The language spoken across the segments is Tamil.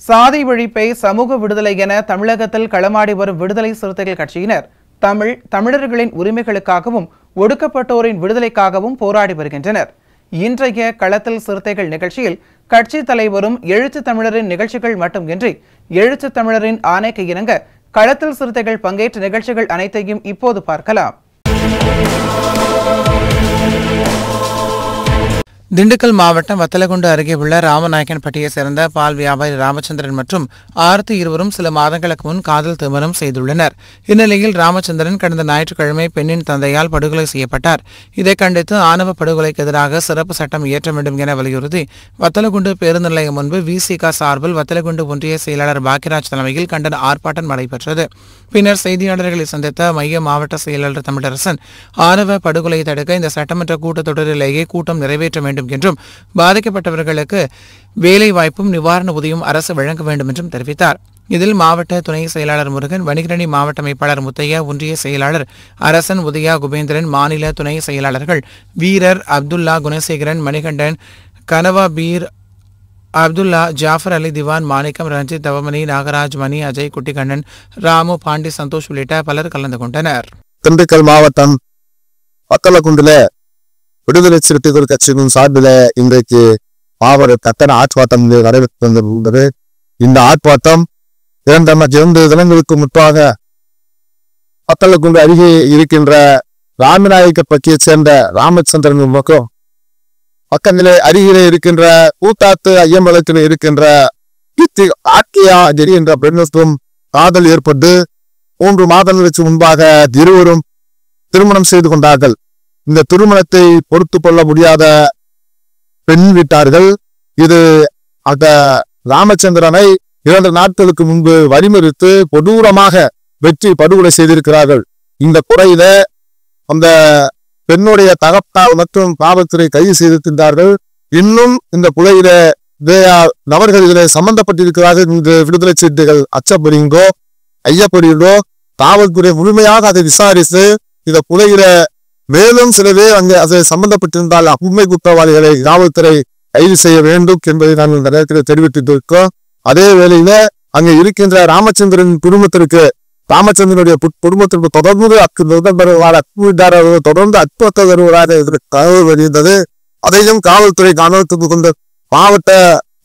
சாதி ஒழிப்பை சமூக விடுதலை என தமிழகத்தில் களமாடி வரும் விடுதலை சிறுத்தைகள் கட்சியினர் தமிழர்களின் உரிமைகளுக்காகவும் ஒடுக்கப்பட்டோரின் விடுதலைக்காகவும் போராடி வருகின்றனர். இன்றைய களத்தில் சிறுத்தைகள் நிகழ்ச்சியில் கட்சி தலைவரும் எழுத்து தமிழரின் நிகழ்ச்சிகள் மட்டுமின்றி எழுத்து தமிழரின் ஆணைக்கு இணங்க களத்தில் சிறுத்தைகள் பங்கேற்ற நிகழ்ச்சிகள் அனைத்தையும் இப்போது பார்க்கலாம். திண்டுக்கல் மாவட்டம் வத்தலகுண்டு அருகே உள்ள ராமநாயக்கன்பட்டியை சேர்ந்த பால் வியாபாரி ராமச்சந்திரன் மற்றும் ஆர்த்தி இருவரும் சில மாதங்களுக்கு முன் காதல் திருமணம் செய்துள்ளனர். இந்நிலையில் ராமச்சந்திரன் கடந்த ஞாயிற்றுக்கிழமை பெண்ணின் தந்தையால் படுகொலை செய்யப்பட்டார். இதை கண்டித்து ஆணவ படுகொலைக்கு எதிராக சிறப்பு சட்டம் இயற்ற வேண்டும் என வலியுறுத்தி வத்தலகுண்டு பேருந்து நிலையம் முன்பு விசிக சார்பில் வத்தலகுண்டு ஒன்றிய செயலாளர் பாக்கியராஜ் தலைமையில் கண்டன ஆர்ப்பாட்டம் நடைபெற்றது. பின்னர் செய்தியாளர்களை சந்தித்த மைய மாவட்ட செயலாளர் தமிழரசன் ஆணவ படுகொலையை தடுக்க இந்த சட்டமன்ற கூட்டத்தொடரிலேயே கூட்டம் நிறைவேற்ற வேண்டும் என்றும் பாதிக்கப்பட்டவர்களுக்கு வேலை வாய்ப்பும் நிவாரண உதவியும் அரசு வழங்க வேண்டும் என்றும் தெரிவித்தார். இதில் மாவட்ட துணை செயலாளர் முருகன், வணிகரணி மாவட்ட அமைப்பாளர் முத்தையா, ஒன்றிய செயலாளர் அரசன், உதயா, குபேந்திரன், மாநில துணை செயலாளர்கள் வீரர், அப்துல்லா, குணசேகரன், மணிகண்டன், கனவா பீர், அப்துல்லா, ஜாஃபர் அலி, திவான், மாணிக்கம், ரஞ்சித், தவமணி, நாகராஜ், மணி, அஜய், குட்டிக்கண்ணன், ராமு, பாண்டி, சந்தோஷ் உள்ளிட்ட பலர் கலந்து கொண்டனர். திண்டுக்கல் மாவட்டம் வத்தலகுண்டுல விடுதலை சிறுத்தைகள் கட்சியின் சார்பில் இன்றைக்கு மாவட்ட கட்டண ஆர்ப்பாட்டம் நடைபெற்று வந்திருந்தது. இந்த ஆர்ப்பாட்டம் 2 தினங்களுக்கு முன்பாக வத்தலகுண்டு அருகே இருக்கின்ற ராமநாயக்கப்பட்டியை சேர்ந்த ராமச்சந்திரன் பக்கத்திலே அருகிலே இருக்கின்ற கூத்தாத்து ஐயம்பலத்தில் இருக்கின்ற என்ற பெண்ணுக்கும் காதல் ஏற்பட்டு 3 மாதங்களுக்கு முன்பாக இருவரும் திருமணம் செய்து கொண்டார்கள். இந்த திருமணத்தை பொறுத்து கொள்ள முடியாத பெண் வீட்டார்கள் இது அந்த ராமச்சந்திரனை 2 நாட்களுக்கு முன்பு வழிமறித்து கொடூரமாக வெற்றி படுகொலை செய்திருக்கிறார்கள். இந்த குறையில அந்த பெண்ணுடைய தகப்பனார் மற்றும் காவல்துறை கைது செய்திருக்கின்றார்கள். இன்னும் இந்த குறையில நபர்கள் இதில் சம்பந்தப்பட்டிருக்கிறார்கள் என்று விடுதலை சிறுத்தைகள் அச்சப்படுகின்றோ ஐயப்படுகின்றோ. காவல்துறை முழுமையாக அதை விசாரித்து இந்த குறையில மேலும் சில பேர் அங்கே அதை சம்பந்தப்பட்டிருந்தால் உண்மை குற்றவாளிகளை காவல்துறை கைது செய்ய வேண்டும் என்பதை நாங்கள் இந்த நேரத்தில் தெரிவித்திருக்கோம். அதே வேளையில அங்கே இருக்கின்ற ராமச்சந்திரன் குடும்பத்திற்கு ராமச்சந்திரனுடைய குடும்பத்திற்கு தொடர்ந்து தொடர்ந்து அற்புத தருவதாக தகவல் வருகின்றது. அதையும் காவல்துறை கவனத்துக்கு கொண்ட மாவட்ட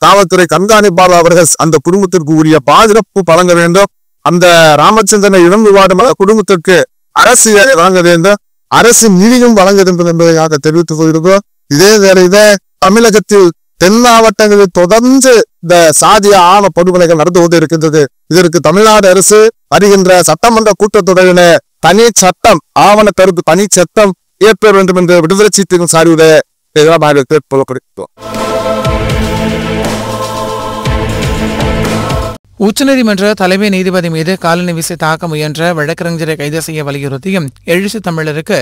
காவல்துறை கண்காணிப்பாளர் அவர்கள் அந்த குடும்பத்திற்கு உரிய பாதுகாப்பு வழங்க வேண்டும். அந்த ராமச்சந்திரனை இழந்து வாடும் குடும்பத்திற்கு அரசு வழங்க வேண்டும், அரசு நிதியும் வழங்க வேண்டும் என்பதையாக தெரிவித்துக் கொள்கிறோம். இதே வேளையில தமிழகத்தில் தென் மாவட்டங்களில் தொடர்ந்து இந்த சாதிய ஆணவ படுகொலைகள் நடந்து கொண்டு இருக்கின்றது. இதற்கு தமிழ்நாடு அரசு வருகின்ற சட்டமன்ற கூட்டத்தொடரில தனி சட்டம் ஆவண கருத்து தனி சட்டம் இயற்ற வேண்டும் என்ற விடுதலை சிறுத்தைகள் சார்பிலே கேட்டுக்கொள்ளப்படுகிறோம். உச்சநீதிமன்ற தலைமை நீதிபதி மீது காலணி வீசி தாக்க முயன்ற வழக்கறிஞரை கைது செய்ய வலியுறுத்தியும் எழுச்சி தமிழருக்கு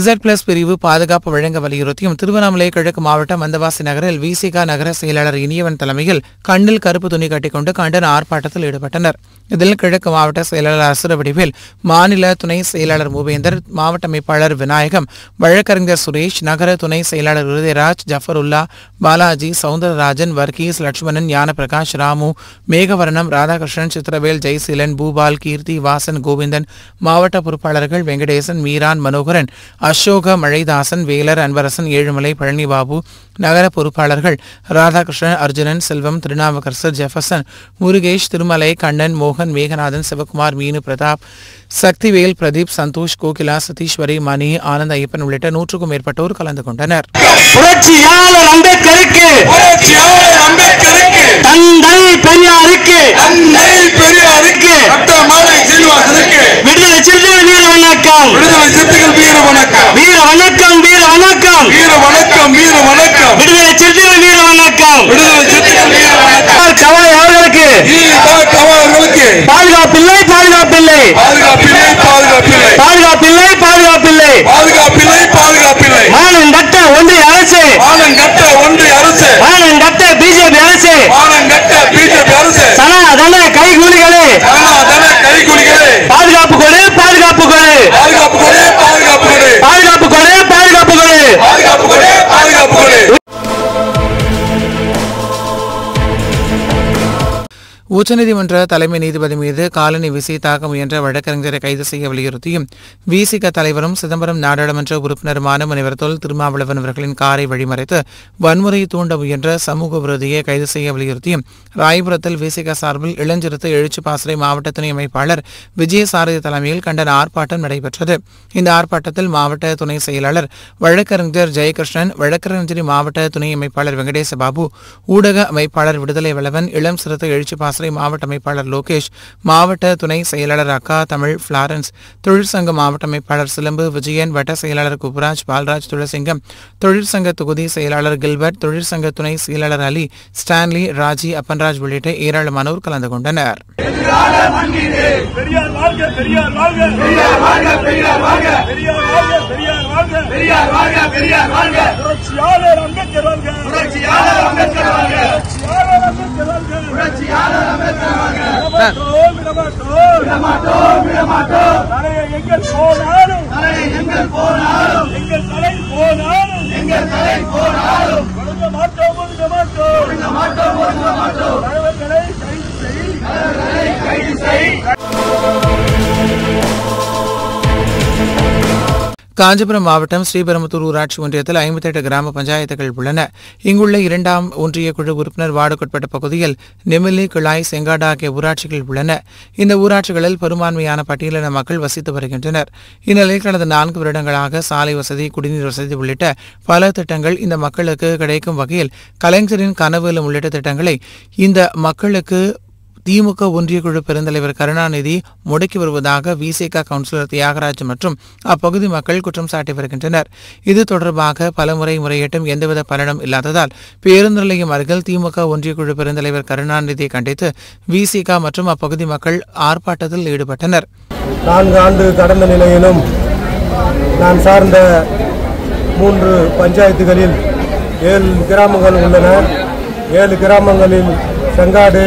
Z+ பிரிவு பாதுகாப்பு வழங்க வலியுறுத்தியும் திருவண்ணாமலை கிழக்கு மாவட்டம் வந்தவாசி நகரில் விசிக நகர செயலாளர் இனியவன் தலைமையில் கண்ணில் கருப்பு துணி கட்டிக்கொண்டு கண்டன ஆர்ப்பாட்டத்தில் ஈடுபட்டனர். இதில் கிழக்கு மாவட்ட செயலாளர் அசுரவடிவேல், மாநில துணை செயலாளர் மூவேந்தர், மாவட்ட அமைப்பாளர் விநாயகம், வழக்கறிஞர் சுரேஷ், நகர துணை செயலாளர் உதயராஜ், ஜஃபருல்லா, பாலாஜி, சவுந்தரராஜன், வர்கீஸ், லட்சுமணன், ஞானபிரகாஷ், ராமு, மேகவர்ணம், ராதாகிருஷ்ணன், சித்திரவேல், ஜெய்சீலன், பூபால், கீர்த்தி, வாசன், கோவிந்தன், மாவட்ட பொறுப்பாளர்கள் வெங்கடேசன், மீரான், மனோகரன், அசோக, மழைதாசன், வேலர், அன்பரசன், ஏழுமலை, பழனிபாபு, நகர பொறுப்பாளர்கள் ராதாகிருஷ்ணன், அர்ஜுனன், செல்வம், திருநாவுக்கரசர், ஜெஃபர்சன், முருகேஷ், திருமலை, கண்ணன், மோகன், மேகநாதன், சிவகுமார், மீனு, பிரதாப், சக்திவேல், பிரதீப், சந்தோஷ், கோகிலா, சதீஸ்வரி, மணி, ஆனந்த ஐயப்பன் உள்ளிட்ட 100க்கும் மேற்பட்டோர் கலந்து கொண்டனர். விடுதலை சிறுத்தைகள் வீர வணக்கம். வணக்கம் விடுதலை சிறுத்தைகள் வீர வணக்கம் வீர வணக்கம் வீர வணக்கம் வீர வணக்கம் வீர வணக்கம் விடுதலை சிறுத்தைகள் வீர வணக்கம் விடுதலை சிறுத்தைகள் வீர வணக்கம் கவாய் அவர்களுக்கு அவர்களுக்கு பாதுகாப்பில்லை பாதுகாப்பில்லை பாதுகாப்பில்லை பாதுகாப்பில்லை பாதுகாப்பில்லை பாதுகாப்பில்லை பாதுகாப்பில்லை பாதுகாப்பில்லை மானங்கட்ட ஒன்றிய அரசு மானங்கட்ட ஒன்றிய அரசு மானங்கட்ட பிஜேபி அரசு மானங்கட்ட பிஜேபி அரசு சனாதன கைகூலிகளே சனாதன கைகூலிகளே பாதுகாப்பு கொடு பாதுகாப்பு கொடு பாதுகாப்பு கொடு பாதுகாப்பு கொடு பாதுகாப்பு கொடு பாதுகாப்பு கொடு பாதுகாப்பு கொடு பாதுகாப்பு கொடு. உச்சநீதிமன்ற தலைமை நீதிபதி மீது காலணி வீசி தாக்க முயன்ற வழக்கறிஞரை கைது செய்ய வலியுறுத்தியும் விசிக தலைவரும் சிதம்பரம் நாடாளுமன்ற உறுப்பினருமான முனைவர் தொல் திருமாவளவன் அவர்களின் காரை வழிமறைத்து வன்முறையை தூண்ட முயன்ற சமூக விரோதியை கைது செய்ய வலியுறுத்தியும் ராயபுரத்தில் விசிக சார்பில் இளஞ்சிறுத்தை எழுச்சி பாசறை மாவட்ட துணை அமைப்பாளர் விஜயசாரதி தலைமையில் கண்டன ஆர்ப்பாட்டம் நடைபெற்றது. இந்த ஆர்ப்பாட்டத்தில் மாவட்ட துணை செயலாளர் வழக்கறிஞர் ஜெயகிருஷ்ணன், வழக்கறிஞரி மாவட்ட துணை அமைப்பாளர் வெங்கடேச பாபு, ஊடக அமைப்பாளர் விடுதலை வளவன், இளம் சிறுத்தை எழுச்சி பாசறை மாவட்ட அமைப்பாளர் லோகேஷ், மாவட்ட துணை செயலாளர் அக்கா தமிழ் பிளாரன்ஸ், தொழிற்சங்க மாவட்ட அமைப்பாளர் சிலம்பு விஜயன், வட்ட செயலாளர் குபராஜ், பால்ராஜ் துளசிங்கம், தொழிற்சங்க தொகுதி செயலாளர் கில்பர்ட், தொழிற்சங்க துணை செயலாளர் அலி, ஸ்டான்லி, ராஜி, அப்பன்ராஜ் உள்ளிட்ட ஏராளமானோர் கலந்து கொண்டனர். காஞ்சிபுரம் மாவட்டம் ஸ்ரீபெரும்புதூர் ஊராட்சி ஒன்றியத்தில் 58 கிராம பஞ்சாயத்துகள் உள்ளன. இங்குள்ள 2ஆம் ஒன்றிய குழு உறுப்பினர் வார்டுக்குட்பட்ட பகுதியில் நெமிலி, கிளாய், செங்காடு ஆகிய ஊராட்சிகள் உள்ளன. இந்த ஊராட்சிகளில் பெரும்பான்மையான பட்டியலின மக்கள் வசித்து வருகின்றனர். இந்நிலையில் கடந்த 4 வருடங்களாக சாலை வசதி, குடிநீர் வசதி உள்ளிட்ட பல திட்டங்கள் இந்த மக்களுக்கு கிடைக்கும் வகையில் கலைஞரின் கனவு இல்லம் உள்ளிட்ட திட்டங்களை இந்த மக்களுக்கு திமுக ஒன்றிய குழு பெருந்தலைவர் கருணாநிதி முடக்கி வருவதாக விசிக கவுன்சிலர் தியாகராஜ் மற்றும் அப்பகுதி மக்கள் குற்றம் சாட்டி வருகின்றனர். இது தொடர்பாக பலமுறை முறையிட்டும் எந்தவித பலனும் இல்லாததால் பேருந்து நிலையம் அருகில் திமுக ஒன்றிய குழு பெருந்தலைவர் கருணாநிதியை கண்டித்து விசிக மற்றும் அப்பகுதி மக்கள் ஆர்ப்பாட்டத்தில் ஈடுபட்டனர். 4 ஆண்டு கடந்த நிலையிலும் நான் சார்ந்த 3 பஞ்சாயத்துகளில் 7 கிராமங்கள் உள்ளன. 7 கிராமங்களில் செங்காடு,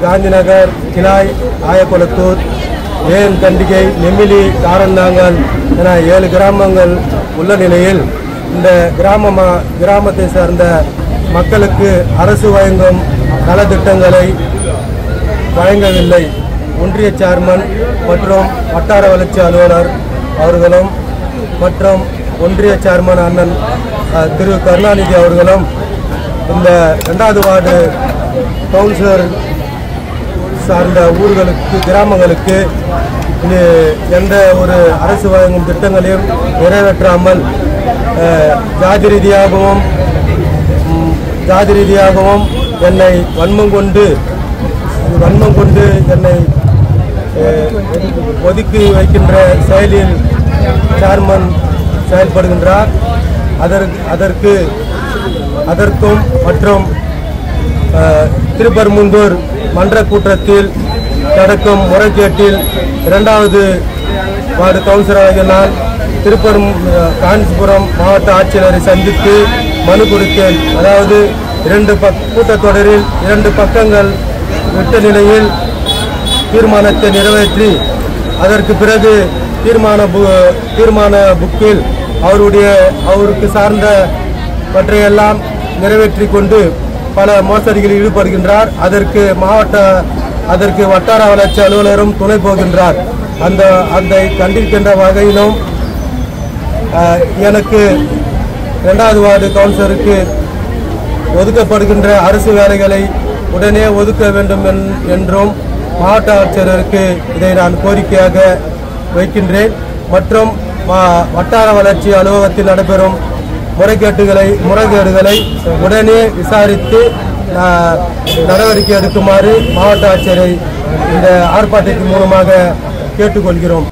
காந்திநகர், கிளாய், ஆயக்குளத்தூர், கண்டிகை, நெமிலி, காரந்தாங்கல் என 7 கிராமங்கள் உள்ள நிலையில் இந்த கிராமத்தை சார்ந்த மக்களுக்கு அரசு வழங்கும் நலத்திட்டங்களை வழங்கவில்லை. ஒன்றிய சேர்மன் மற்றும் வட்டார வளர்ச்சி அலுவலர் அவர்களும் மற்றும் ஒன்றிய சேர்மன் அண்ணன் திரு கருணாநிதி அவர்களும் இந்த 2வது வார்டு கவுன்சிலர் சார்ந்த ஊர்களுக்கு, கிராமங்களுக்கு எந்த ஒரு அரசு வழங்கும் திட்டங்களையும் நிறைவேற்றாமல் ஜாதி ரீதியாகவும் என்னை வன்மம் கொண்டு என்னை ஒதுக்கி வைக்கின்ற செயலில் சேர்மன் செயல்படுகின்றார். அதற்கும் மற்றும் திருப்பரங்குன்றூர் மன்ற கூட்டத்தில் நடக்கும் முறைகேட்டில் 2வது வார்டு கவுன்சிலராக நான் காஞ்சிபுரம் மாவட்ட ஆட்சியரை சந்தித்து மனு கொடுத்தேன். அதாவது கூட்டத்தொடரில் 2 பக்கங்கள் விட்ட நிலையில் தீர்மானத்தை நிறைவேற்றி அதற்கு பிறகு தீர்மான புக்கில் அவருக்கு சார்ந்த பற்றையெல்லாம் நிறைவேற்றி கொண்டு பல மோசடிகளில் ஈடுபடுகின்றார். அதற்கு வட்டார வளர்ச்சி அலுவலரும் துணை போகின்றார். அந்த கண்டிக்கின்ற வகையிலும் எனக்கு 2வது வார்டு கவுன்சிலருக்கு ஒதுக்கப்படுகின்ற அரசு வேலைகளை உடனே ஒதுக்க வேண்டும் என்றும் மாவட்ட ஆட்சியருக்கு இதை நான் கோரிக்கையாக வைக்கின்றேன். மற்றும் வட்டார வளர்ச்சி அலுவலகத்தில் நடைபெறும் முறைகேடுகளை உடனே விசாரித்து நடவடிக்கை எடுக்குமாறு மாவட்ட ஆட்சியரை இந்த ஆர்ப்பாட்டத்தின் மூலமாக கேட்டுக்கொள்கிறோம்.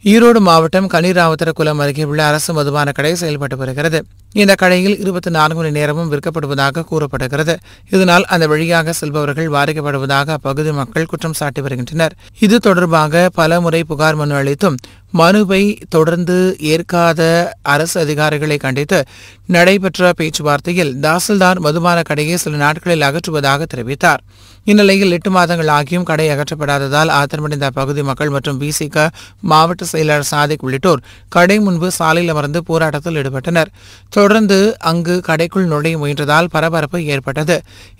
ஈரோடு மாவட்டம் கனிராவுத்தரகுளம் அருகே உள்ள அரசு மதுபான கடை செயல்பட்டு வருகிறது. இந்த கடையில் 24 மணி நேரமும் விற்கப்படுவதாக கூறப்படுகிறது. இதனால் அந்த வழியாக செல்பவர்கள் பாதிக்கப்படுவதாக அப்பகுதி மக்கள் குற்றம் சாட்டி வருகின்றனர். இது தொடர்பாக பல முறை புகார் மனு அளித்தும் மனுவை தொடர்ந்து ஏற்காத அரசு அதிகாரிகளை கண்டித்து நடைபெற்ற பேச்சுவார்த்தையில் தாசில்தார் மதுபான கடையை சில நாட்களில் அகற்றுவதாக தெரிவித்தார். இந்நிலையில் 8 மாதங்கள் ஆகியும் கடை அகற்றப்படாததால் ஆத்திரமடைந்த அப்பகுதி மக்கள் மற்றும் விசிக மாவட்ட செயலாளர் சாதிக் உள்ளிட்டோர் கடை முன்பு சாலையில் அமர்ந்து போராட்டத்தில் ஈடுபட்டனர். தொடர்ந்து அங்கு கடைக்குள் நுழைய முயன்றதால் பரபரப்பு ஏற்பட்டது.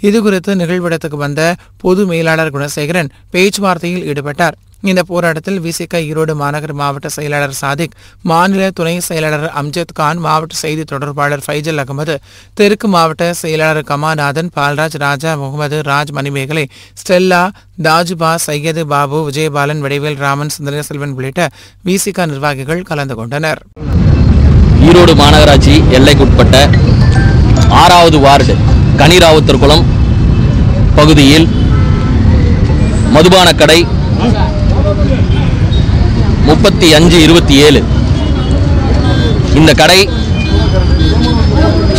இதுகுறித்து நிகழ்விடத்துக்கு வந்த பொது மேலாளர் குணசேகரன் பேச்சுவார்த்தையில் ஈடுபட்டார். இந்த போராட்டத்தில் விசிக ஈரோடு மாநகர மாவட்ட செயலாளர் சாதிக், மாநில துணை செயலாளர் அம்ஜத் கான், மாவட்ட செய்தி தொடர்பாளர் ஃபைஜல் அகமது, தெற்கு மாவட்ட செயலாளர் கமாநாதன், பால்ராஜ், ராஜா, முகமது ராஜ், மணிமேகலை, ஸ்டெல்லா, தாஜுபா, சையது பாபு, விஜயபாலன், வடிவேல் ராமன், சுந்தரசெல்வன் உள்ளிட்ட விசிக நிர்வாகிகள் கலந்து கொண்டனர். ஈரோடு மாநகராட்சி எல்லைக்குட்பட்ட 6வது வார்டு கனிராவுத்தரகுளம் பகுதியில் மதுபான கடை 3527 இந்த கடை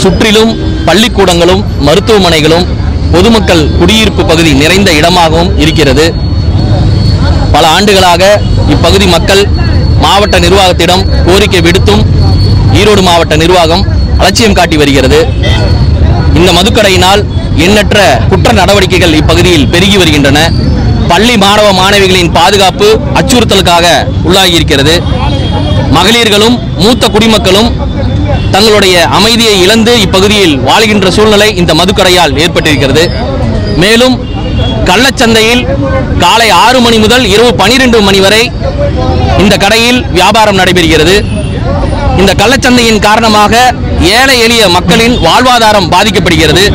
சுற்றிலும் பள்ளிக்கூடங்களும் மருத்துவமனைகளும் பொதுமக்கள் குடியிருப்பு பகுதி நிறைந்த இடமாகவும் இருக்கிறது. பல ஆண்டுகளாக இப்பகுதி மக்கள் மாவட்ட நிர்வாகத்திடம் கோரிக்கை விடுத்தும் ஈரோடு மாவட்ட நிர்வாகம் அலட்சியம் காட்டி வருகிறது. இந்த மதுக்கடையினால் எண்ணற்ற குற்ற நடவடிக்கைகள் இப்பகுதியில் பெருகி வருகின்றன. பள்ளி மாணவ மாணவிகளின் பாதுகாப்பு அச்சுறுத்தலுக்காக உள்ளாகி இருக்கிறது. மகளிர்களும் மூத்த குடிமக்களும் தங்களுடைய அமைதியை இழந்து இப்பகுதியில் வாழ்கின்ற சூழ்நிலை இந்த மதுக்கடையால் ஏற்பட்டிருக்கிறது. மேலும் கள்ளச்சந்தையில் காலை 6 மணி முதல் இரவு 12 மணி வரை இந்த கடையில் வியாபாரம் நடைபெறுகிறது. இந்த கள்ளச்சந்தையின் காரணமாக ஏழை எளிய மக்களின் வாழ்வாதாரம் பாதிக்கப்படுகிறது.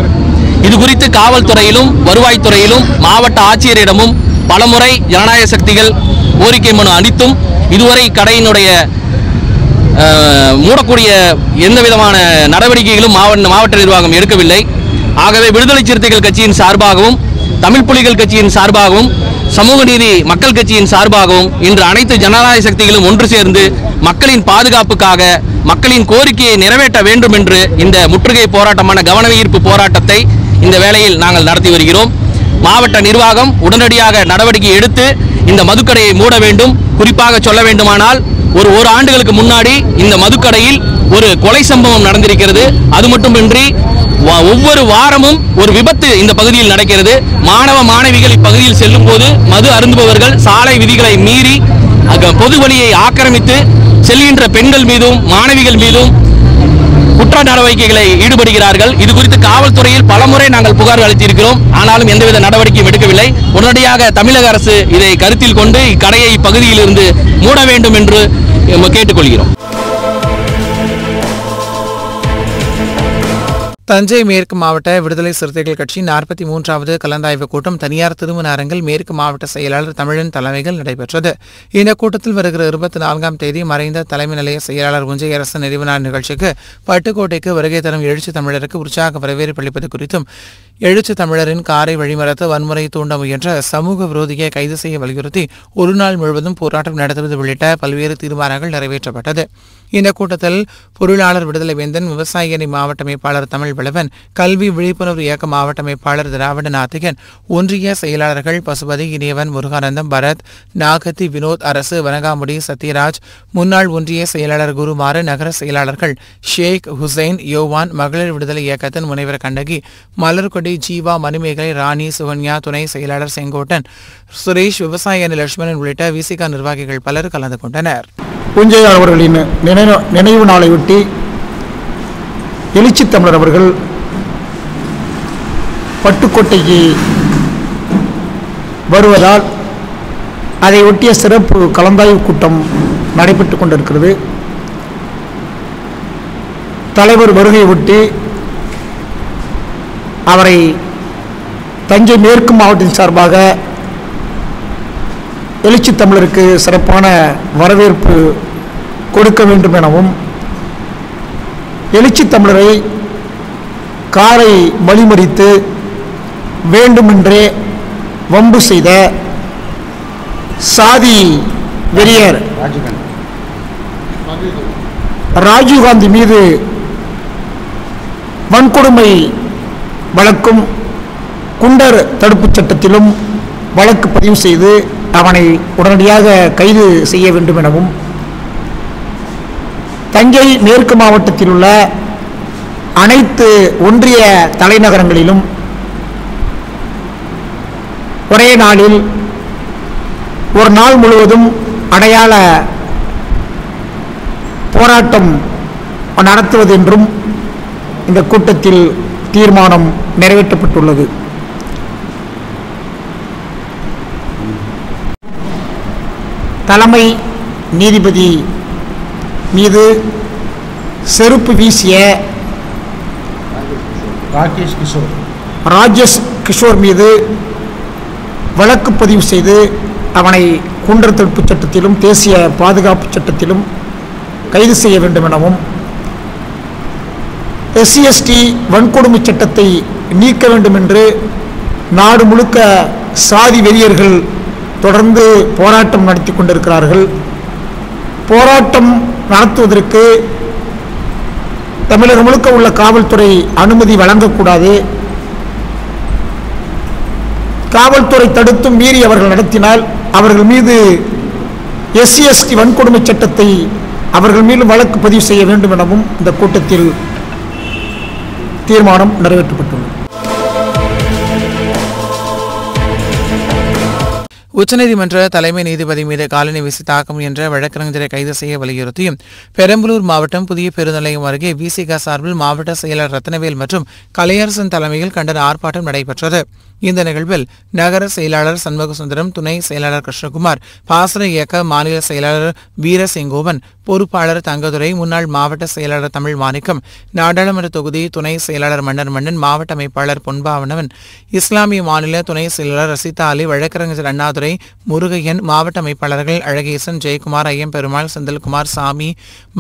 இது குறித்து காவல்துறையிலும் வருவாய்த்துறையிலும் மாவட்ட ஆட்சியரிடமும் பலமுறை ஜனநாயக சக்திகள் கோரிக்கை மனு அளித்தும் இதுவரை கடையினுடைய மூடக்கூடிய எந்த விதமான நடவடிக்கைகளும் மாவட்ட நிர்வாகம் எடுக்கவில்லை. ஆகவே விடுதலை சிறுத்தைகள் கட்சியின் சார்பாகவும் தமிழ் புலிகள் கட்சியின் சார்பாகவும் சமூக நீதி மக்கள் கட்சியின் சார்பாகவும் இன்று அனைத்து ஜனநாயக சக்திகளும் ஒன்று சேர்ந்து மக்களின் பாதுகாப்புக்காக மக்களின் கோரிக்கையை நிறைவேற்ற வேண்டும் என்று இந்த முற்றுகை போராட்டமான கவன ஈர்ப்பு போராட்டத்தை இந்த வேளையில் நாங்கள் நடத்தி வருகிறோம். மாவட்ட நிர்வாகம் உடனடியாக நடவடிக்கை எடுத்து இந்த மதுக்கடையை மூட வேண்டும். குறிப்பாக சொல்ல வேண்டுமானால் ஒரு ஆண்டுகளுக்கு முன்னாடி இந்த மதுக்கடையில் ஒரு கொலை சம்பவம் நடந்திருக்கிறது. அது மட்டுமின்றி ஒவ்வொரு வாரமும் ஒரு விபத்து இந்த பகுதியில் நடக்கிறது. மாணவ மாணவிகள் இப்பகுதியில் செல்லும் போது மது அருந்துபவர்கள் சாலை விதிகளை மீறி பொது வழியை ஆக்கிரமித்து செல்கின்ற பெண்கள் மீதும் மாணவிகள் மீதும் குற்ற நடவடிக்கைகளை ஈடுபடுகிறார்கள். இது குறித்து காவல்துறையில் பலமுறை நாங்கள் புகார் அளித்திருக்கிறோம். ஆனாலும் எந்தவித நடவடிக்கையும் எடுக்கவில்லை. உடனடியாக தமிழக அரசு இதை கருத்தில் கொண்டு இக்கடையை இப்பகுதியில் இருந்து மூட வேண்டும் என்று கேட்டுக்கொள்கிறோம். தஞ்சை மேற்கு மாவட்ட விடுதலை சிறுத்தைகள் கட்சி 43வது கலந்தாய்வு கூட்டம் தனியார் திருமண அரங்கில் மேற்கு மாவட்ட செயலாளர் தமிழன் தலைமையில் நடைபெற்றது. இந்த கூட்டத்தில் வருகிற 24ஆம் தேதி மறைந்த தலைமை நிலைய செயலாளர் உஞ்சையரசு நிறைவு நாள் நிகழ்ச்சிக்கு பட்டுக்கோட்டைக்கு வருகை தரும் எழுச்சி தமிழருக்கு உற்சாக வரவேற்பு அளிப்பது குறித்தும் எழுச்சி தமிழரின் காரை வழிமறத்து வன்முறை தூண்ட முயன்ற சமூக விரோதியை கைது செய்ய வலியுறுத்தி ஒரு நாள் முழுவதும் போராட்டம் நடத்துவது உள்ளிட்ட பல்வேறு தீர்மானங்கள் நிறைவேற்றப்பட்டது. இந்த கூட்டத்தில் பொருளாளர் விடுதலை வேந்தன், விவசாய அணி மாவட்ட அமைப்பாளர் தமிழ் வளவன், கல்வி விழிப்புணர்வு இயக்க மாவட்ட அமைப்பாளர் திராவிட நாத்திகன், ஒன்றிய செயலாளர்கள் பசுபதி, இனியவன், முருகானந்தம், பரத், நாகத்தி, வினோத், அரசு, வனகாமுடி, சத்யராஜ், முன்னாள் ஒன்றிய செயலாளர் குருமாறு, நகர செயலாளர்கள் ஷேக் ஹுசைன், யோவான், மகளிர் விடுதலை இயக்கத்தின் முனைவர் கண்டகி, மலர்கொடி, ஜீவா, மணிமேகலை, ராணி, சுகன்யா, துணை செயலாளர் செங்கோட்டன், சுரேஷ், விவசாய அணி லட்சுமணன் உள்ளிட்ட விசிக நிர்வாகிகள் பலர் கலந்து கொண்டனர். புஞ்சையார் அவர்களின் நினைவு நாளையொட்டி எழுச்சி தமிழர் அவர்கள் பட்டுக்கோட்டைக்கு வருவதால் அதை ஒட்டிய சிறப்பு கலந்தாய்வு கூட்டம் நடைபெற்றுக் கொண்டிருக்கிறது. தலைவர் வருகையை ஒட்டி அவரை தஞ்சை மேற்கு மாவட்டத்தின் சார்பாக எழுச்சி தமிழருக்கு சிறப்பான வரவேற்பு கொடுக்க வேண்டும் எனவும், எழுச்சி தமிழரை காரை வழிமறித்து வேண்டுமென்றே வம்பு செய்த சாதி வெறியர் ராஜீவ்காந்தி மீது வன்கொடுமை வழக்கும் குண்டர் தடுப்புச் சட்டத்திலும் வழக்கு பதிவு செய்து அவனை உடனடியாக கைது செய்ய வேண்டும் எனவும், தஞ்சை மேற்கு மாவட்டத்தில் உள்ள அனைத்து ஒன்றிய தலைநகரங்களிலும் ஒரே நாளில் ஒரு நாள் முழுவதும் அடையாள போராட்டம் நடத்துவது என்றும் இந்த கூட்டத்தில் தீர்மானம் நிறைவேற்றப்பட்டுள்ளது. தலைமை நீதிபதி மீது செருப்பு வீசிய ராஜேஷ் கிஷோர் மீது வழக்கு பதிவு செய்து அவனை குண்டர் தடுப்புச் சட்டத்திலும் தேசிய பாதுகாப்பு சட்டத்திலும் கைது செய்ய வேண்டும் எனவும், SC/ST வன்கொடுமை சட்டத்தை நீக்க வேண்டும் என்று நாடு முழுக்க சாதி வெறியர்கள் தொடர்ந்து போராட்டம் நடத்தி கொண்டிருக்கிறார்கள். போராட்டம் நடத்துவதற்கு தமிழகம் முழுக்க உள்ள காவல்துறை அனுமதி வழங்கக்கூடாது. காவல்துறை தடுத்தும் மீறி அவர்கள் நடத்தினால் அவர்கள் மீது SC/ST வன்கொடுமை சட்டத்தை அவர்கள் மீது வழக்கு பதிவு செய்ய வேண்டும் எனவும் இந்த கூட்டத்தில் தீர்மானம் நிறைவேற்றப்பட்டுள்ளது. உச்சநீதிமன்ற தலைமை நீதிபதி மீது காலணி வீசி தாக்க முயன்ற வழக்கறிஞரை கைது செய்ய வலியுறுத்தியும் பெரம்பலூர் மாவட்டம் புதிய பெருநிலையம் அருகே விசிக சார்பில் மாவட்ட செயலர் ரத்னவேல் மற்றும் கலையரசன் தலைமையில் கண்டன ஆர்ப்பாட்டம் நடைபெற்றது. இந்த நிகழ்வில் நகர செயலாளர் சண்முகசுந்தரம், துணை செயலாளர் கிருஷ்ணகுமார், பாசன இயக்க மாநில செயலாளர் வீரசிங்கோவன், பொறுப்பாளர் தங்கதுரை, முன்னாள் மாவட்ட செயலாளர் தமிழ் மாணிக்கம், நாடாளுமன்ற தொகுதி துணை செயலாளர் மன்னன், மாவட்ட அமைப்பாளர் பொன்பாவனவன், இஸ்லாமிய மாநில துணை செயலாளர் ரசிதா அலி, வழக்கறிஞர் அண்ணாதுரை, முருகையன், மாவட்ட அமைப்பாளர்கள் அழகேசன், ஜெயக்குமார், ஐயம்பெருமாள், செந்தில்குமார், சாமி,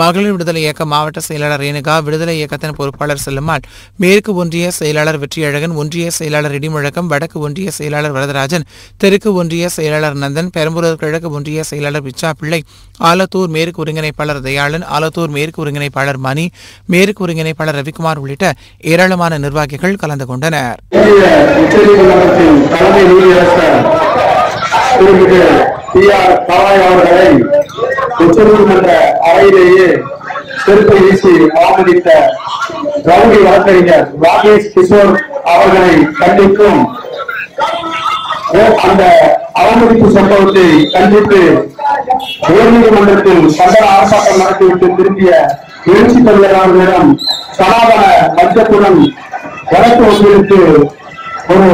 மகளிர் விடுதலை இயக்க மாவட்ட செயலாளர் ரேணுகா, விடுதலை இயக்கத்தின் பொறுப்பாளர் செல்லம்மாள், மேற்கு ஒன்றிய செயலாளர் வெற்றியழகன், ஒன்றிய செயலாளர் இடிமுழக்கம், வடக்கு ஒன்றிய செயலாளர் வரதராஜன், தெற்கு ஒன்றிய செயலாளர் நந்தன், பெரம்பலூர் கிழக்கு ஒன்றிய செயலாளர் பிச்சா பிள்ளை, ஆலத்தூர் மேற்கு ஒருங்கிணைப்பாளர் தயாளன், ஆலத்தூர் மேற்கு ஒருங்கிணைப்பாளர் மணி, மேற்கு ஒருங்கிணைப்பாளர் ரவிக்குமார் உள்ளிட்ட ஏராளமான நிர்வாகிகள் கலந்து கொண்டனர். உச்சநீதிமன்ற அறையிலேயே செருப்பை வீசி அவமதித்த ரவுடி வழக்கறிஞர் ராஜேஷ் கிஷோர் அவர்களை கண்டிக்கும் அந்த அவமதிப்பு சம்பவத்தை கண்டித்து உயர்நீதிமன்றத்தில் கண்டன ஆர்ப்பாட்டம் நடத்திவிட்டு திரும்பிய எழுச்சி தொழிலாளர்களிடம் சனாதன லட்சத்துடன் வழக்கு ஒன்றிற்கு ஒரு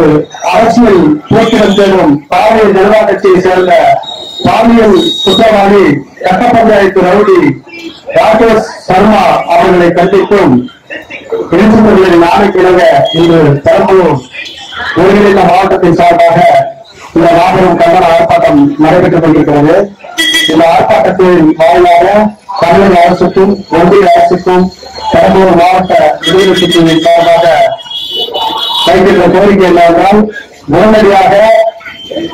அரசியல் போக்கிடம் தேடும் பாரதிய ஜனதா கட்சியை சேர்ந்த பாலியல் குற்றவாளி கட்ட பஞ்சாயத்து ரவுடி ராஜேஷ் சர்மா அவர்களை கண்டிக்கும் எழுச்சிகளின் நாளைக்கிழங்க இன்று பெரம்பலூர் ஒருங்கிணைந்த மாவட்டத்தின் சார்பாக இந்த மாபெரும் கண்டன ஆர்ப்பாட்டம் நடைபெற்றுக் கொண்டிருக்கிறது. இந்த ஆர்ப்பாட்டத்தின் வாயிலாக தமிழக அரசுக்கும் ஒன்றிய அரசுக்கும் பெரம்பலூர் மாவட்ட விடுதலை சிறுத்தைகளின் சார்பாக வைக்கின்ற கோரிக்கை என்னவென்றால், உடனடியாக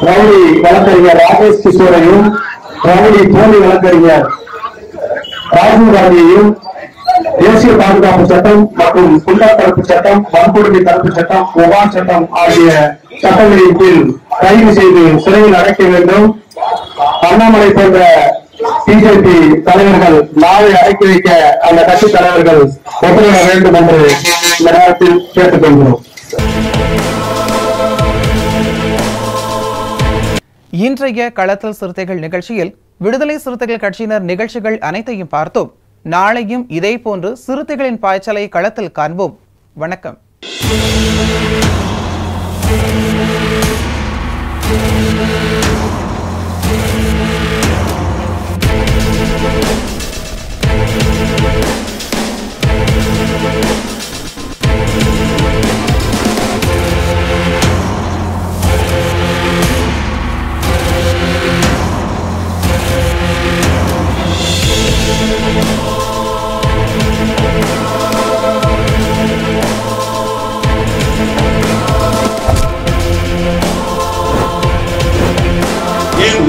ரவுடி வழக்கறிஞர் ராஜேஷ் கிஷோரையும் ரவுடி போலி வழக்கறிஞர் ராஜீவ் காந்தியையும் தேசிய பாதுகாப்பு சட்டம் மற்றும் குண்டர் தடுப்பு சட்டம், வன்கொடுமை தடுப்பு சட்டம், உபான் சட்டம் ஆகிய சட்டங்களின் கீழ் கைது செய்து சிறையில் அடைக்க வேண்டும். அண்ணாமலை போன்ற பிஜேபி தலைவர்கள் நாளை அடக்கி வைக்க அந்த கட்சி தலைவர்கள் ஒத்துழைக்க வேண்டும் என்று இந்த நேரத்தில் கேட்டுக் கொள்கிறோம். இன்றைய களத்தல் சிறுத்தைகள் நிகழ்ச்சியில் விடுதலை சிறுத்தைகள் கட்சியினர் நிகழ்ச்சிகள் அனைத்தையும் பார்த்தோம். நாளையும் இதே போன்று சிறுத்தைகளின் பாய்ச்சலை களத்தில் காண்போம். வணக்கம்.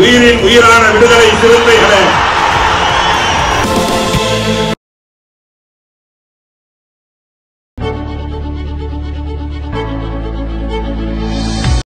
உயிரின் உயிரான விடுதலை சிறுத்தைகளே,